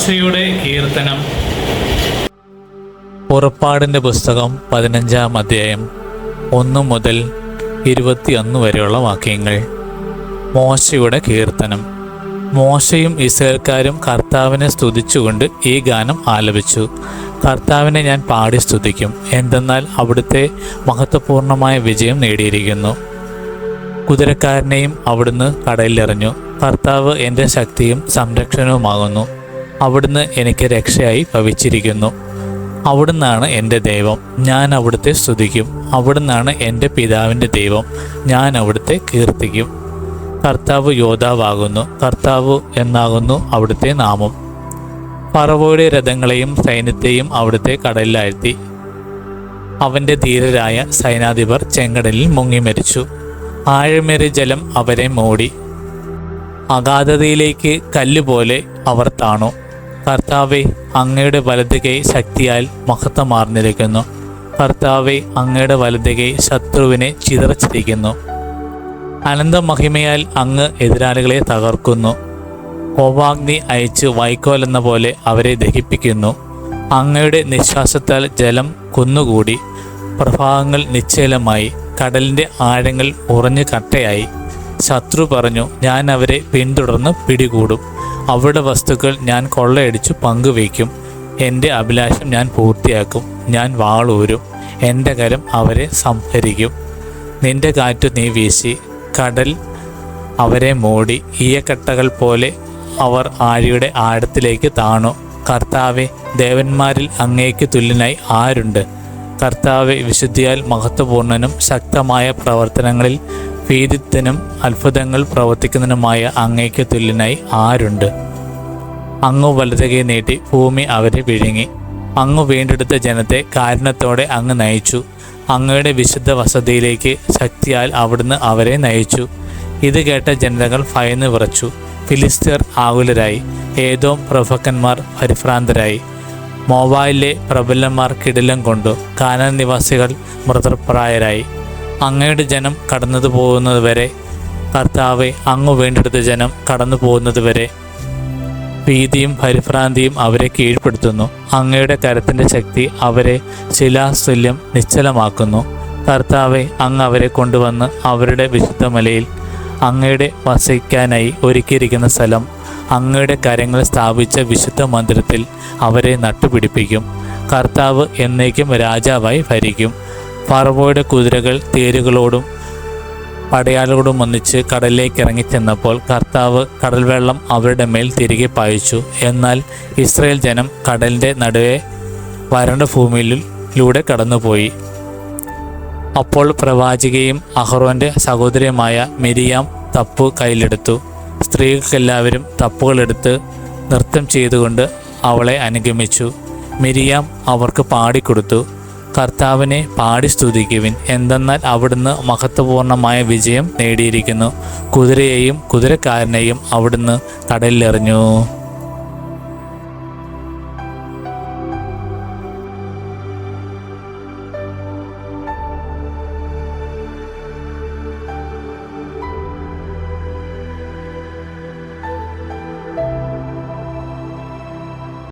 മോശയുടെ കീർത്തനം. പുറപ്പാടിൻ്റെ പുസ്തകം 15-ാം അധ്യായം 1 മുതൽ 21 വരെയുള്ള വാക്യങ്ങൾ. മോശയുടെ കീർത്തനം. മോശയും ഇസ്രായേൽക്കാരും കർത്താവിനെ സ്തുതിച്ചുകൊണ്ട് ഈ ഗാനം ആലപിച്ചു. കർത്താവിനെ ഞാൻ പാടി സ്തുതിക്കും, എന്തെന്നാൽ അവിടുത്തെ മഹത്വപൂർണമായ വിജയം നേടിയിരിക്കുന്നു. കുതിരക്കാരനെയും അവിടുന്ന് കടലിലെറിഞ്ഞു. കർത്താവ് എൻ്റെ ശക്തിയും സംരക്ഷണവുമാകുന്നു. അവിടുന്ന് എനിക്ക് രക്ഷയായി ഭവിച്ചിരിക്കുന്നു. അവിടുന്നാണ് എൻ്റെ ദൈവം, ഞാൻ അവിടുത്തെ സ്തുതിക്കും. അവിടുന്നാണ് എൻ്റെ പിതാവിൻ്റെ ദൈവം, ഞാൻ അവിടുത്തെ കീർത്തിക്കും. കർത്താവ് യോദ്ധാവാകുന്നു, കർത്താവ് എന്നാകുന്നു അവിടുത്തെ നാമം. ഫറവോയുടെ രഥങ്ങളെയും സൈന്യത്തെയും അവിടുത്തെ കടലിലാഴ്ത്തി. അവൻ്റെ ധീരരായ സൈനാധിപർ ചെങ്കടലിൽ മുങ്ങി മരിച്ചു. ആഴമേറിയ ജലം അവരെ മൂടി. അഗാധതയിലേക്ക് കല്ലുപോലെ അവർ താണു. കർത്താവെ, അങ്ങയുടെ വലതു കൈ ശക്തിയാൽ മഹത്വമാർന്നിരിക്കുന്നു. കർത്താവെ, അങ്ങയുടെ വലതു കൈ ശത്രുവിനെ ചിതറിച്ചിരിക്കുന്നു. അനന്ത മഹിമയാൽ അങ്ങ് എതിരാളികളെ തകർക്കുന്നു. കോപാഗ്നി അയച്ച് വൈക്കോൽ എന്ന പോലെ അവരെ ദഹിപ്പിക്കുന്നു. അങ്ങയുടെ നിശ്വാസത്താൽ ജലം കുന്നുകൂടി. പ്രഭാതങ്ങൾ നിശ്ചലമായി, കടലിൻ്റെ ആഴങ്ങൾ ഉറഞ്ഞു കട്ടയായി. ശത്രു പറഞ്ഞു, ഞാൻ അവരെ പിന്തുടർന്ന് പിടികൂടും. അവരുടെ വസ്തുക്കൾ ഞാൻ കൊള്ളയടിച്ചു പങ്കുവയ്ക്കും. എൻ്റെ അഭിലാഷം ഞാൻ പൂർത്തിയാക്കും. ഞാൻ വാളൂരും, എൻ്റെ കരം അവരെ സംഹരിക്കും. നിന്റെ കാറ്റു നീ വീശി, കടൽ അവരെ മൂടി. ഈയക്കട്ടകൾ പോലെ അവർ ആഴിയുടെ ആഴത്തിലേക്ക് താണു. കർത്താവെ, ദേവന്മാരിൽ അങ്ങേക്ക് തുല്യനായി ആരുണ്ട്? കർത്താവെ, വിശുദ്ധിയാൽ മഹത്വപൂർണനും ശക്തമായ പ്രവർത്തനങ്ങളിൽ ഭീതിത്തനും അത്ഭുതങ്ങൾ പ്രവർത്തിക്കുന്നതിനുമായ അങ്ങേക്ക് തുല്യനായി ആരുണ്ട്? അങ്ങ് വലതുകൈ നീട്ടി ഭൂമി അവരെ വിഴുങ്ങി. അങ്ങ് വീണ്ടെടുത്ത ജനത്തെ കാരുണ്യത്തോടെ അങ്ങ് നയിച്ചു. അങ്ങയുടെ വിശുദ്ധ വസതിയിലേക്ക് ശക്തിയാൽ അവിടുന്ന് അവരെ നയിച്ചു. ഇത് കേട്ട ജനതകൾ ഭയന്ന് വിറച്ചു. ഫിലിസ്ത്യർ ആകുലരായി. ഏദോം പ്രഭുക്കന്മാർ പരിഭ്രാന്തരായി. മോവായിലെ പ്രബലന്മാർ കിടിലം കൊണ്ടു. കാനാൻ നിവാസികൾ മൃതപ്രായരായി. അങ്ങയുടെ ജനം കടന്നു പോകുന്നതുവരെ, കർത്താവെ, അങ്ങ് വീണ്ടെടുത്ത ജനം കടന്നു പോകുന്നതുവരെ ഭീതിയും പരിഭ്രാന്തിയും അവരെ കീഴ്പ്പെടുത്തുന്നു. അങ്ങയുടെ കരത്തിൻ്റെ ശക്തി അവരെ ശിലാതുല്യം നിശ്ചലമാക്കുന്നു. കർത്താവെ, അങ്ങ് അവരെ കൊണ്ടുവന്ന് അവരുടെ വിശുദ്ധമലയിൽ, അങ്ങയുടെ വസിക്കാനായി ഒരുക്കിയിരിക്കുന്ന സ്ഥലം, അങ്ങയുടെ കരങ്ങൾ സ്ഥാപിച്ച വിശുദ്ധ മന്ദിരത്തിൽ അവരെ നട്ടുപിടിപ്പിക്കും. കർത്താവ് എന്നേക്കും രാജാവായി ഭരിക്കും. ഫറവോയുടെ കുതിരകൾ തേരുകളോടും പടയാളികളോടും ഒന്നിച്ച് കടലിലേക്ക് ഇറങ്ങിച്ചെന്നപ്പോൾ കർത്താവ് കടൽവെള്ളം അവരുടെ മേൽ തിരികെ പായിച്ചു. എന്നാൽ ഇസ്രായേൽ ജനം കടലിൻ്റെ നടുവെ വരണ്ട ഭൂമിയിലൂടെ കടന്നുപോയി. അപ്പോൾ പ്രവാചികയും അഹറോൻ്റെ സഹോദരിയുമായ മിരിയാം തപ്പു കയ്യിലെടുത്തു. സ്ത്രീകൾക്കെല്ലാവരും തപ്പുകളെടുത്ത് നൃത്തം ചെയ്തുകൊണ്ട് അവളെ അനുഗമിച്ചു. മിരിയാം അവർക്ക് പാടിക്കൊടുത്തു, കർത്താവിനെ പാടി സ്തുതിക്കുവിൻ, എന്തെന്നാൽ അവിടുന്ന് മഹത്വപൂർണമായ വിജയം നേടിയിരിക്കുന്നു. കുതിരയെയും കുതിരക്കാരനെയും അവിടുന്ന് കടലിലെറിഞ്ഞു.